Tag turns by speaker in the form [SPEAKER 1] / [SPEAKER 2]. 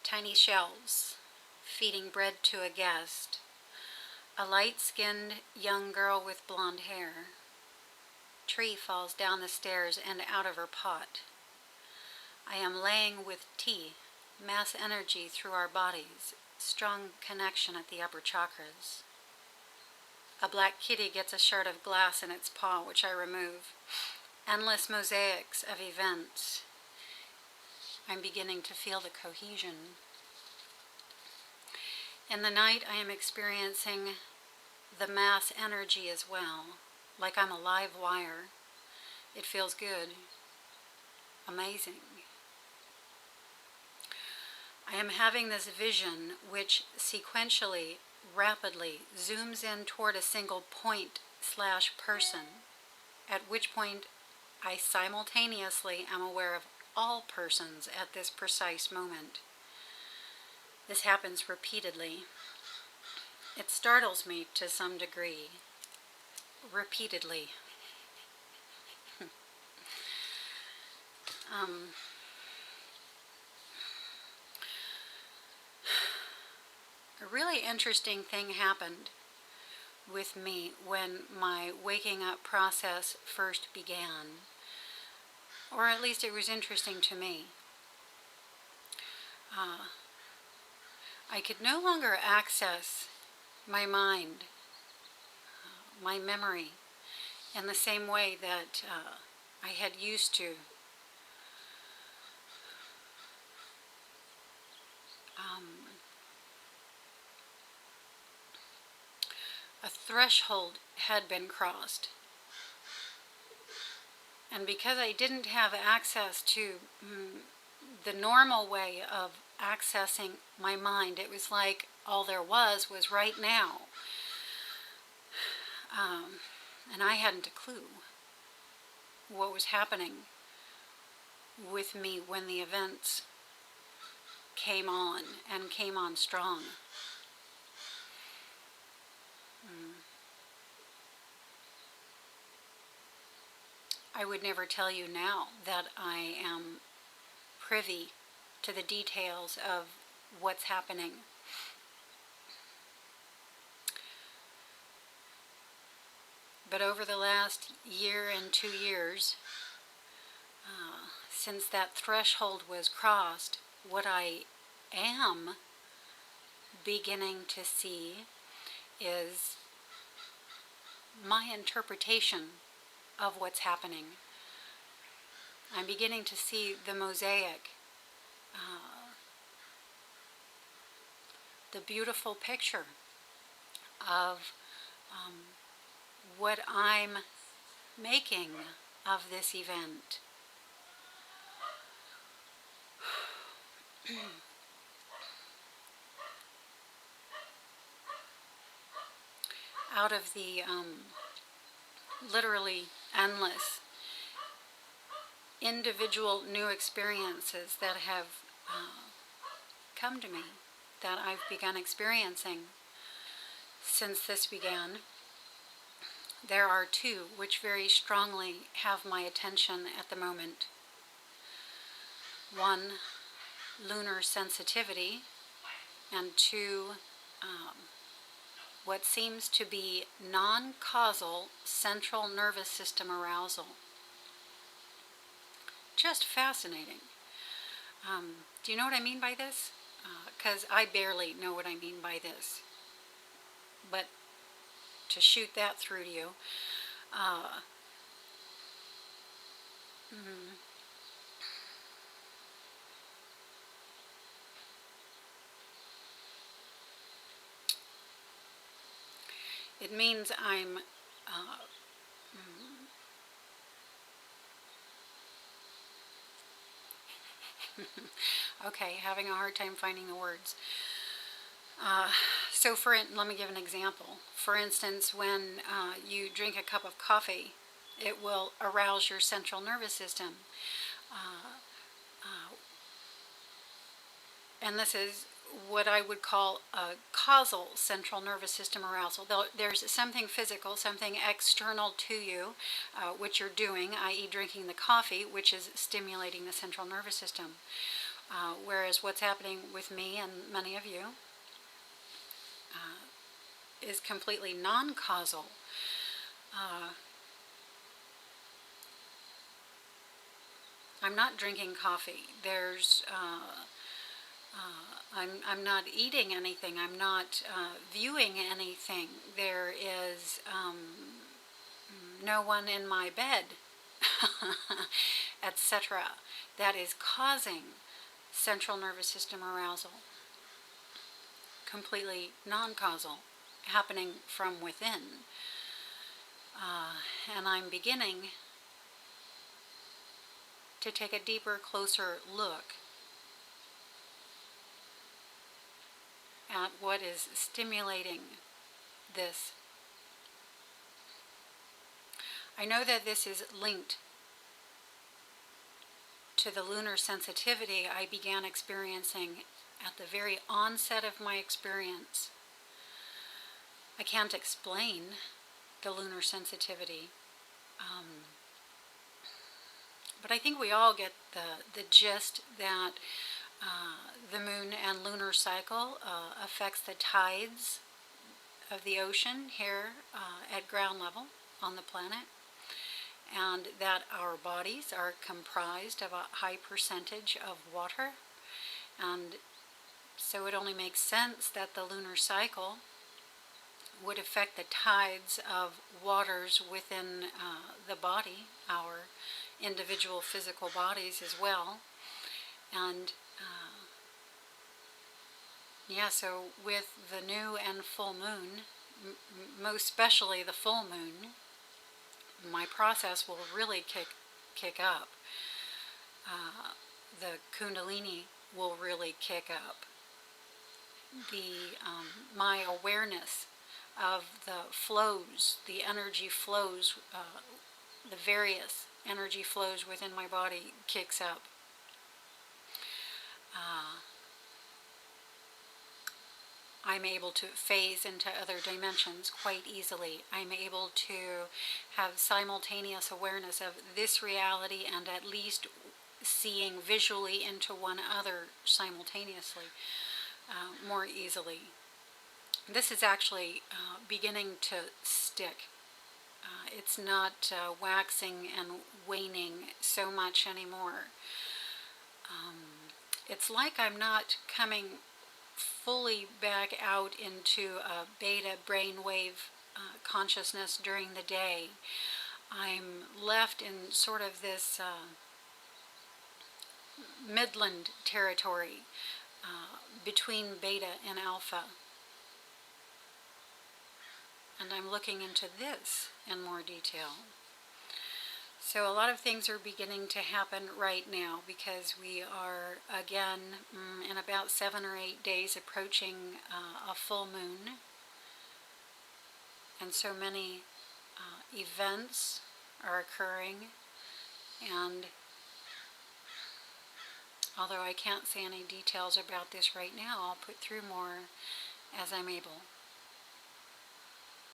[SPEAKER 1] Tiny shelves, feeding bread to a guest. A light-skinned young girl with blonde hair. Tree falls down the stairs and out of her pot. I am laying with tea, mass energy through our bodies, strong connection at the upper chakras. A black kitty gets a shard of glass in its paw, which I remove. Endless mosaics of events. I'm beginning to feel the cohesion. In the night, I am experiencing the mass energy as well, like I'm a live wire. It feels good. Amazing. I am having this vision which sequentially, rapidly zooms in toward a single point/person, at which point I simultaneously am aware of all persons at this precise moment. This happens repeatedly. It startles me to some degree. Repeatedly. A really interesting thing happened with me when my waking up process first began. Or at least it was interesting to me. I could no longer access my mind, my memory, in the same way that I had used to. A threshold had been crossed. And because I didn't have access to the normal way of accessing my mind, it was like all there was right now. And I hadn't a clue what was happening with me when the events came on, and came on strong. I would never tell you now that I am privy to the details of what's happening. But over the last year and 2 years, since that threshold was crossed, what I am beginning to see is my interpretation of what's happening. I'm beginning to see the mosaic, the beautiful picture of what I'm making of this event. Out of the literally endless individual new experiences that have come to me, that I've begun experiencing since this began, there are 2 which very strongly have my attention at the moment. 1, lunar sensitivity, and 2, what seems to be non-causal central nervous system arousal. Just fascinating. Do you know what I mean by this? Because I barely know what I mean by this. But to shoot that through to you, it means I'm okay, having a hard time finding the words. So let me give an example. For instance, when you drink a cup of coffee, it will arouse your central nervous system. And this is what I would call a causal central nervous system arousal. There's something physical, something external to you, which you're doing, i.e. drinking the coffee, which is stimulating the central nervous system. Whereas what's happening with me and many of you is completely non-causal. I'm not drinking coffee. I'm not eating anything. I'm not viewing anything. There is no one in my bed, etc. That is causing central nervous system arousal. Completely non-causal, happening from within. And I'm beginning to take a deeper, closer look at what is stimulating this. I know that this is linked to the lunar sensitivity I began experiencing at the very onset of my experience. I can't explain the lunar sensitivity, but I think we all get the gist that the moon and lunar cycle affects the tides of the ocean here at ground level on the planet, and that our bodies are comprised of a high percentage of water, and so it only makes sense that the lunar cycle would affect the tides of waters within the body, our individual physical bodies as well. And yeah, so with the new and full moon, most especially the full moon, my process will really kick up. The Kundalini will really kick up. My awareness of the flows, the energy flows, the various energy flows within my body kicks up. I'm able to phase into other dimensions quite easily. I'm able to have simultaneous awareness of this reality and at least seeing visually into one other simultaneously more easily. This is actually beginning to stick. It's not waxing and waning so much anymore. It's like I'm not coming fully back out into a beta brainwave consciousness during the day. I'm left in sort of this midland territory between beta and alpha. And I'm looking into this in more detail. So a lot of things are beginning to happen right now because we are, again, in about 7 or 8 days approaching a full moon. And so many events are occurring. And although I can't say any details about this right now, I'll put through more as I'm able.